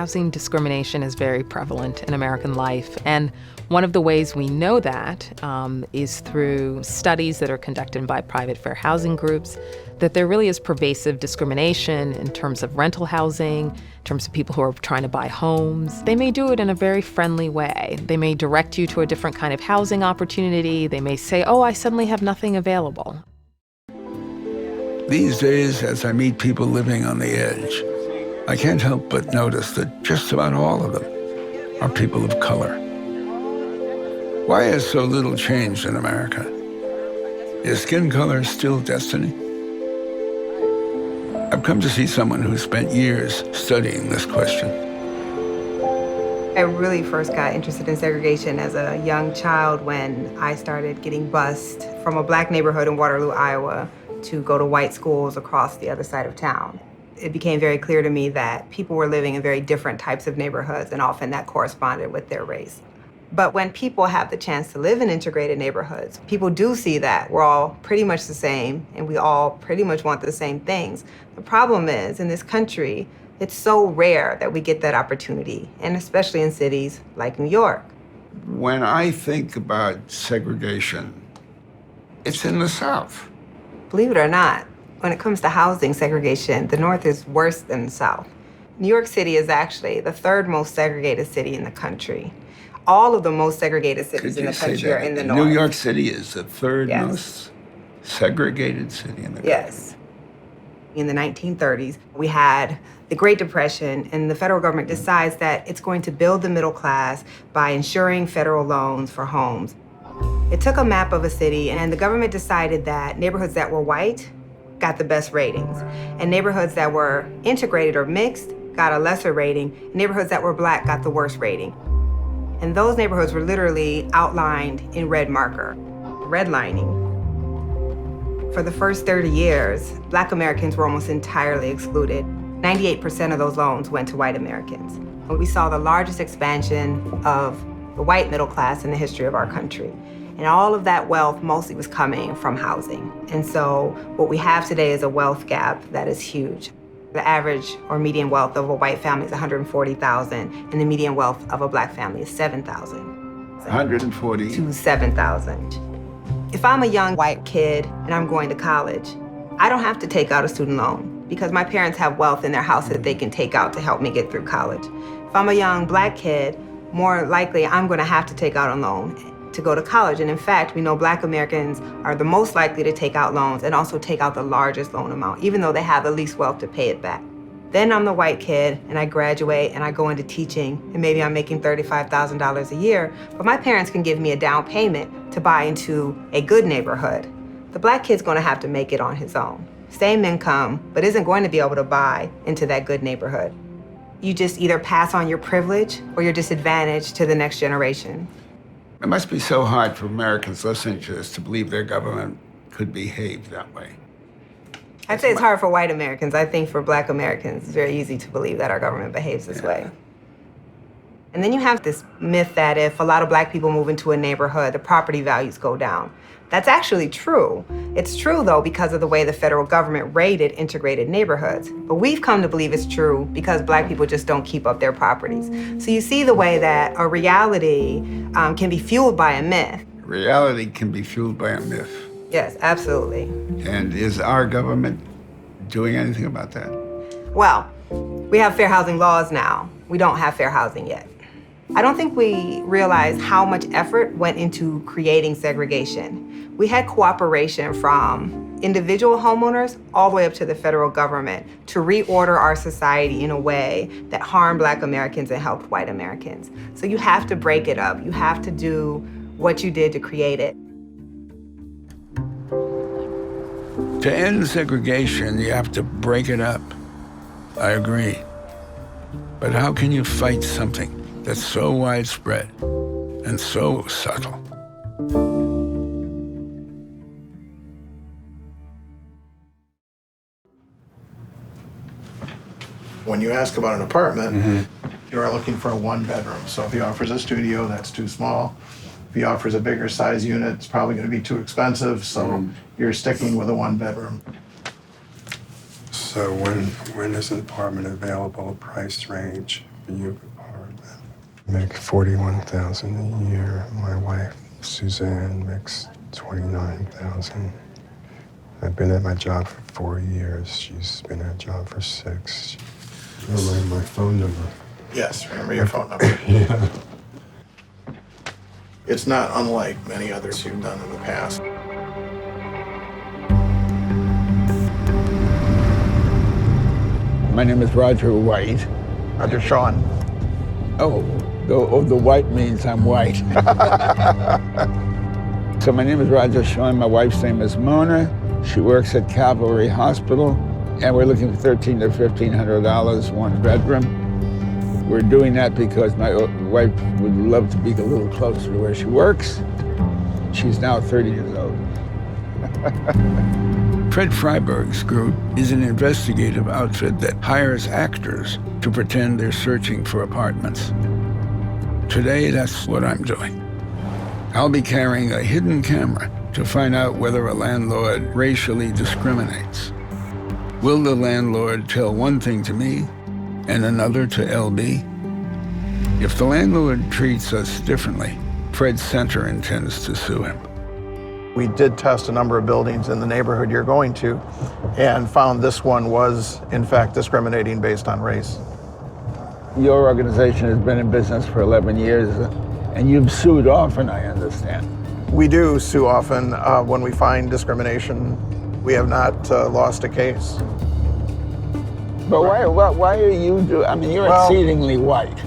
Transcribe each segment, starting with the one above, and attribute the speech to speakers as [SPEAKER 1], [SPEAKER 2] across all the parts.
[SPEAKER 1] housing discrimination is very prevalent in American life. And one of the ways we know that is through studies that are conducted by private fair housing groups, that there really is pervasive discrimination in terms of rental housing, in terms of people who are trying to buy homes. They may do it in a very friendly way. They may direct you to a different kind of housing opportunity. They may say, oh, I suddenly have nothing available.
[SPEAKER 2] These days, as I meet people living on the edge, I can't help but notice that just about all of them are people of color. Why has so little changed in America? Is skin color still destiny? I've come to see someone who spent years studying this question.
[SPEAKER 3] I really first got interested in segregation as a young child when I started getting bused from a black neighborhood in Waterloo, Iowa, to go to white schools across the other side of town. It became very clear to me that people were living in very different types of neighborhoods, and often that corresponded with their race. But when people have the chance to live in integrated neighborhoods, people do see that we're all pretty much the same, and we all pretty much want the same things. The problem is, in this country, it's so rare that we get that opportunity, and especially in cities like New York.
[SPEAKER 2] When I think about segregation, it's in the South.
[SPEAKER 3] Believe it or not, when it comes to housing segregation, the North is worse than the South. New York City is actually the third most segregated city in the country. All of the most segregated cities in the country are in the North.
[SPEAKER 2] New York City is the third
[SPEAKER 3] Yes.
[SPEAKER 2] most segregated city in the country.
[SPEAKER 3] Yes. In the 1930s, we had the Great Depression, and the federal government decides that it's going to build the middle class by ensuring federal loans for homes. It took a map of a city, and the government decided that neighborhoods that were white got the best ratings, and neighborhoods that were integrated or mixed got a lesser rating, and neighborhoods that were black got the worst rating. And those neighborhoods were literally outlined in red marker, redlining. For the first 30 years, Black Americans were almost entirely excluded. 98% of those loans went to white Americans. And we saw the largest expansion of the white middle class in the history of our country. And all of that wealth mostly was coming from housing. And so what we have today is a wealth gap that is huge. The average or median wealth of a white family is $140,000, and the median wealth of a black family is $7,000.
[SPEAKER 2] 140
[SPEAKER 3] to 7,000. If I'm a young white kid and I'm going to college, I don't have to take out a student loan because my parents have wealth in their house that they can take out to help me get through college. If I'm a young black kid, more likely I'm going to have to take out a loan to go to college. And in fact, we know Black Americans are the most likely to take out loans and also take out the largest loan amount, even though they have the least wealth to pay it back. Then I'm the white kid and I graduate and I go into teaching, and maybe I'm making $35,000 a year, but my parents can give me a down payment to buy into a good neighborhood. The black kid's gonna have to make it on his own. Same income, but isn't going to be able to buy into that good neighborhood. You just either pass on your privilege or your disadvantage to the next generation.
[SPEAKER 2] It must be so hard for Americans listening to this to believe their government could behave that way.
[SPEAKER 3] I'd say it's hard for white Americans. I think for Black Americans, it's very easy to believe that our government behaves this way. And then you have this myth that if a lot of Black people move into a neighborhood, the property values go down. That's actually true. It's true, though, because of the way the federal government rated integrated neighborhoods. But we've come to believe it's true because Black people just don't keep up their properties. So you see the way that a reality can be fueled by a myth.
[SPEAKER 2] Reality can be fueled by a myth.
[SPEAKER 3] Yes, absolutely.
[SPEAKER 2] And is our government doing anything about that?
[SPEAKER 3] Well, we have fair housing laws now. We don't have fair housing yet. I don't think we realized how much effort went into creating segregation. We had cooperation from individual homeowners all the way up to the federal government to reorder our society in a way that harmed Black Americans and helped white Americans. So you have to break it up. You have to do what you did to create it.
[SPEAKER 2] To end segregation, you have to break it up. I agree. But how can you fight something that's so widespread and so subtle?
[SPEAKER 4] When you ask about an apartment, you are looking for a one-bedroom. So if he offers a studio, that's too small. If he offers a bigger size unit, it's probably going to be too expensive. So you're sticking with a one-bedroom.
[SPEAKER 5] So when is an apartment available, price range, you apartment. Make $41,000 a year. My wife, Suzanne, makes $29,000. I've been at my job for 4 years. She's been at a job for 6. Remember my phone number?
[SPEAKER 4] Yes, remember your phone number.
[SPEAKER 5] Yeah.
[SPEAKER 4] It's not unlike many others you've done in the past.
[SPEAKER 2] My name is Roger White.
[SPEAKER 4] Roger Sean.
[SPEAKER 2] Oh, the white means I'm white. So my name is Roger Sean. My wife's name is Mona. She works at Cavalry Hospital, and we're looking for $1,300 to $1,500, 1 bedroom. We're doing that because my wife would love to be a little closer to where she works. She's now 30 years old. Fred Freiberg's group is an investigative outfit that hires actors to pretend they're searching for apartments. Today, that's what I'm doing. I'll be carrying a hidden camera to find out whether a landlord racially discriminates. Will the landlord tell one thing to me and another to LB? If the landlord treats us differently, Fred Center intends to sue him.
[SPEAKER 4] We did test a number of buildings in the neighborhood you're going to and found this one was, in fact, discriminating based on race.
[SPEAKER 2] Your organization has been in business for 11 years, and you've sued often, I understand.
[SPEAKER 4] We do sue often when we find discrimination. We have not lost a case.
[SPEAKER 2] But why are you doing? I mean, you're exceedingly white.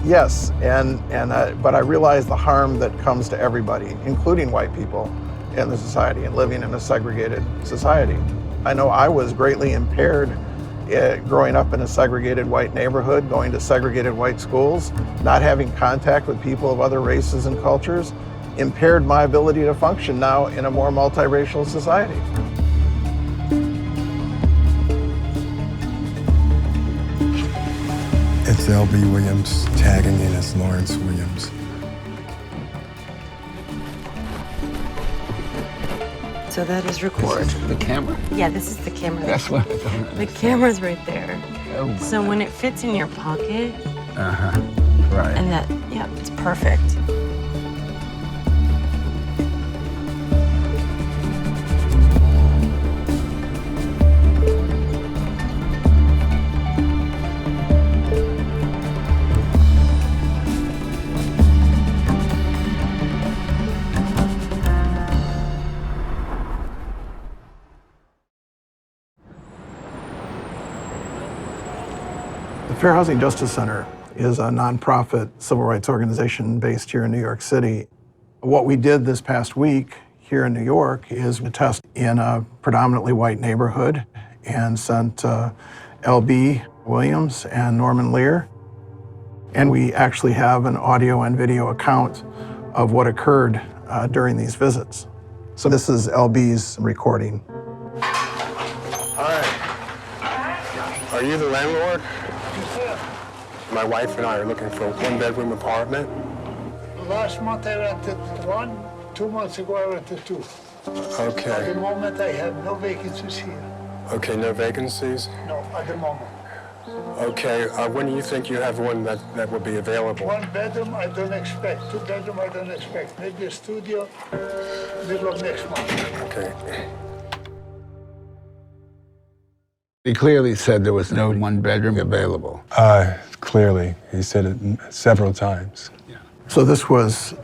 [SPEAKER 4] Yes, but I realize the harm that comes to everybody, including white people in the society and living in a segregated society. I know I was greatly impaired growing up in a segregated white neighborhood, going to segregated white schools, not having contact with people of other races and cultures, impaired my ability to function now in a more multiracial society.
[SPEAKER 5] It's L.B. Williams tagging in as Lawrence Williams.
[SPEAKER 6] So that is record.
[SPEAKER 2] The camera?
[SPEAKER 6] Yeah, this is the camera.
[SPEAKER 2] That's what I don't
[SPEAKER 6] The camera's right there.
[SPEAKER 2] Oh,
[SPEAKER 6] So when it fits in your pocket,
[SPEAKER 2] right.
[SPEAKER 6] and that, yeah, it's perfect.
[SPEAKER 4] The Fair Housing Justice Center is a nonprofit civil rights organization based here in New York City. What we did this past week here in New York is we tested in a predominantly white neighborhood and sent L.B. Williams and Norman Lear. And we actually have an audio and video account of what occurred during these visits. So this is L.B.'s recording.
[SPEAKER 5] Hi. Are you the landlord? My wife and I are looking for a 1-bedroom apartment.
[SPEAKER 7] Last month I rented 1, 2 months ago I rented 2. At
[SPEAKER 5] Okay.
[SPEAKER 7] the moment I have no vacancies here.
[SPEAKER 5] Okay, no vacancies?
[SPEAKER 7] No, at the moment.
[SPEAKER 5] Okay, when do you think you have one that will be available?
[SPEAKER 7] 1 bedroom I don't expect, 2 bedroom I don't expect. Maybe a studio, middle of next month.
[SPEAKER 5] Okay.
[SPEAKER 2] He clearly said there was no 1 bedroom available.
[SPEAKER 5] Clearly. He said it several times.
[SPEAKER 4] So this was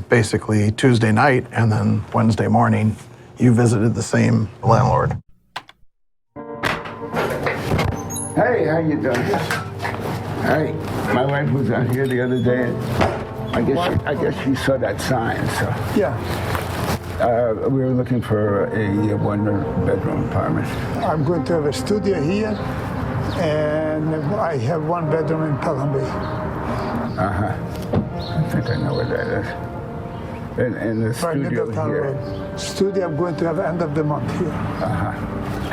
[SPEAKER 4] basically Tuesday night, and then Wednesday morning, you visited the same landlord.
[SPEAKER 2] Hey, how you doing? Hey, my wife was out here the other day, and I guess she saw that sign, so.
[SPEAKER 7] Yeah,
[SPEAKER 2] We were looking for a 1-bedroom apartment.
[SPEAKER 7] I'm going to have a studio here, and I have 1 bedroom in Pelham Bay.
[SPEAKER 2] I think I know where that is. And the
[SPEAKER 7] Right
[SPEAKER 2] studio
[SPEAKER 7] Middletown
[SPEAKER 2] here.
[SPEAKER 7] Road. Studio I'm going to have end of the month here.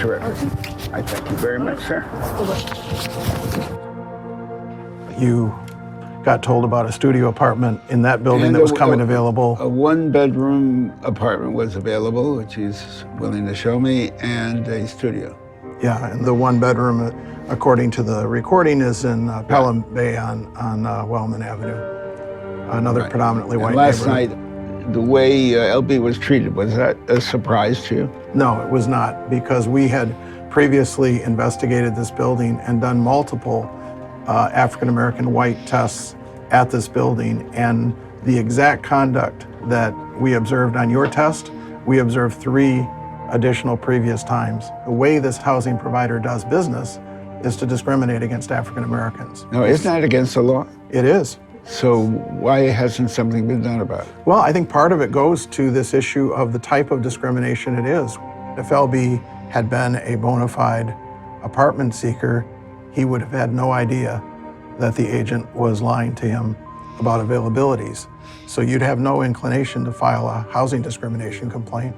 [SPEAKER 2] Terrific. I thank you very much, sir.
[SPEAKER 4] You got told about a studio apartment in that building
[SPEAKER 2] And
[SPEAKER 4] that was
[SPEAKER 2] a-
[SPEAKER 4] coming
[SPEAKER 2] a-
[SPEAKER 4] available.
[SPEAKER 2] A 1-bedroom apartment was available, which he's willing to show me, and a studio.
[SPEAKER 4] Yeah, and the one bedroom, according to the recording, is in Pelham Bay on Wellman Avenue, another predominantly white
[SPEAKER 2] last
[SPEAKER 4] neighborhood.
[SPEAKER 2] night, the way LB was treated, was that a surprise to you?
[SPEAKER 4] No, it was not, because we had previously investigated this building and done multiple African-American white tests at this building, and the exact conduct that we observed on your test, we observed 3 additional previous times. The way this housing provider does business is to discriminate against African Americans.
[SPEAKER 2] No, isn't that against the law?
[SPEAKER 4] It is.
[SPEAKER 2] So why hasn't something been done about it?
[SPEAKER 4] Well, I think part of it goes to this issue of the type of discrimination it is. If LB had been a bona fide apartment seeker, he would have had no idea that the agent was lying to him about availabilities. So you'd have no inclination to file a housing discrimination complaint.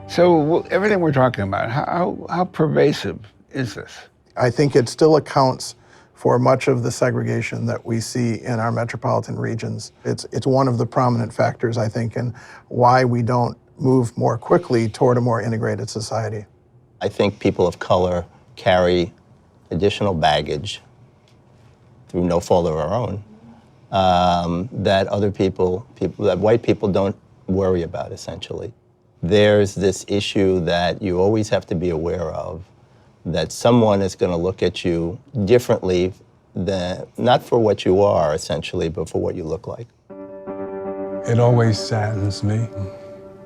[SPEAKER 2] So everything we're talking about, how pervasive is this?
[SPEAKER 4] I think it still accounts for much of the segregation that we see in our metropolitan regions. It's one of the prominent factors, I think, in why we don't move more quickly toward a more integrated society.
[SPEAKER 8] I think people of color carry additional baggage through no fault of our own that other people, that white people don't worry about, essentially. There's this issue that you always have to be aware of, that someone is going to look at you differently, than, not for what you are, essentially, but for what you look like.
[SPEAKER 5] It always saddens me.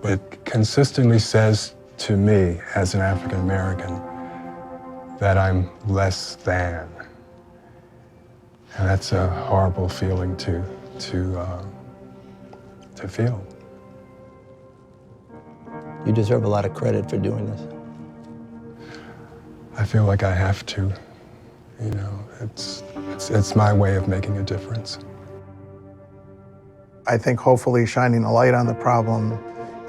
[SPEAKER 5] It consistently says to me, as an African American, that I'm less than. And that's a horrible feeling to feel.
[SPEAKER 8] You deserve a lot of credit for doing this.
[SPEAKER 5] I feel like I have to, you know, it's my way of making a difference.
[SPEAKER 4] I think hopefully shining a light on the problem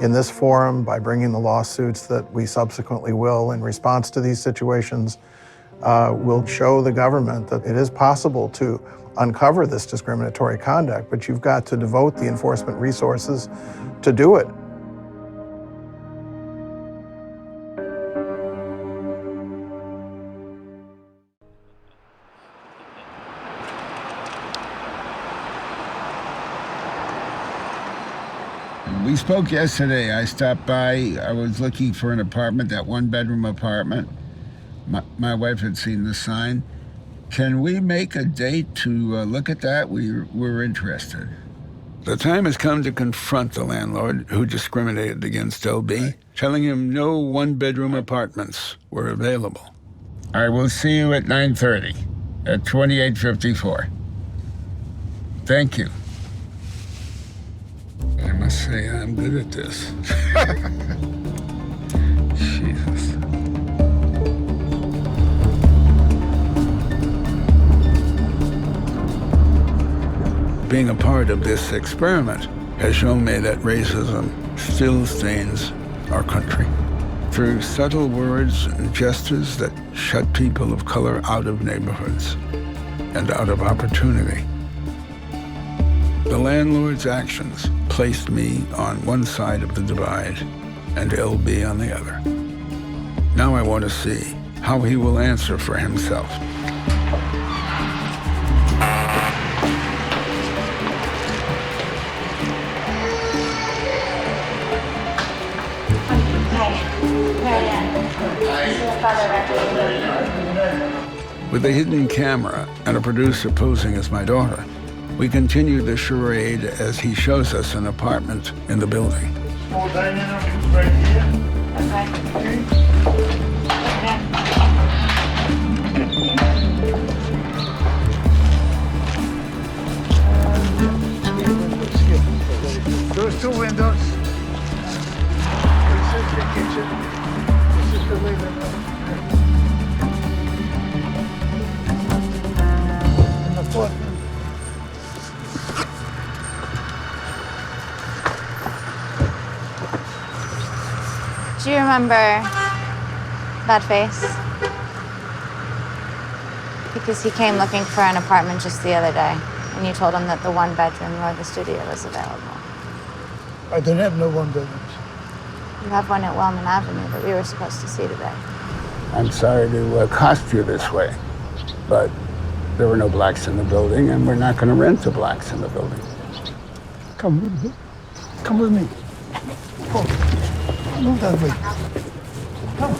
[SPEAKER 4] in this forum by bringing the lawsuits that we subsequently will in response to these situations will show the government that it is possible to uncover this discriminatory conduct, but you've got to devote the enforcement resources to do it.
[SPEAKER 2] We spoke yesterday. I stopped by. I was looking for an apartment, that one-bedroom apartment. My wife had seen the sign. Can we make a date to look at that? We're interested. The time has come to confront the landlord who discriminated against LB, telling him no one-bedroom apartments were available. I will see you at 9:30 at 2854. Thank you. I must say I'm good at this. Jesus. Being a part of this experiment has shown me that racism still stains our country. Through subtle words and gestures that shut people of color out of neighborhoods and out of opportunity. The landlord's actions placed me on one side of the divide and LB on the other. Now I want to see how he will answer for himself. With a hidden camera and a producer posing as my daughter, we continue the charade as he shows us an apartment in the building.
[SPEAKER 7] Small dining room is right here. Those 2 windows. This is the kitchen. This is the living room. And the fourth.
[SPEAKER 9] Do you remember that face? Because he came looking for an apartment just the other day, and you told him that the one bedroom or the studio was available.
[SPEAKER 7] I don't have no one bedrooms.
[SPEAKER 9] You have one at Wellman Avenue that we were supposed to see today.
[SPEAKER 2] I'm sorry to accost you this way, but there were no blacks in the building, and we're not going to rent to blacks in the building. Come with me. Come with me. Come. Move that way. Come.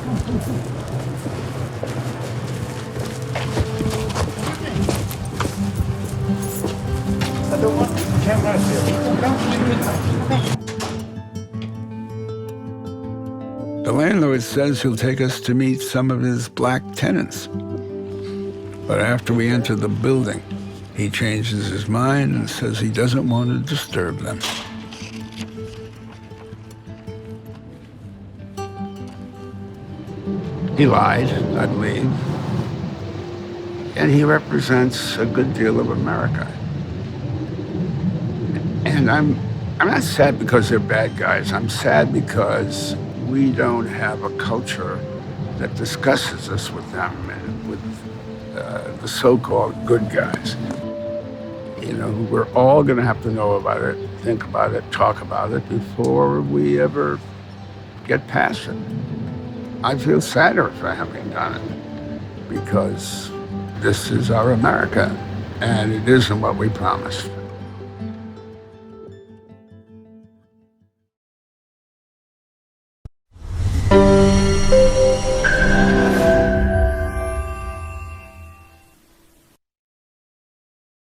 [SPEAKER 2] I don't want cameras here. The landlord says he'll take us to meet some of his black tenants. But after we enter the building, he changes his mind and says he doesn't want to disturb them. He lied, I believe. And he represents a good deal of America. And I'm not sad because they're bad guys. I'm sad because we don't have a culture that discusses us with them and with the so-called good guys. You know, we're all going to have to know about it, think about it, talk about it before we ever get past it. I feel sadder for having done it because this is our America, and it isn't what we promised.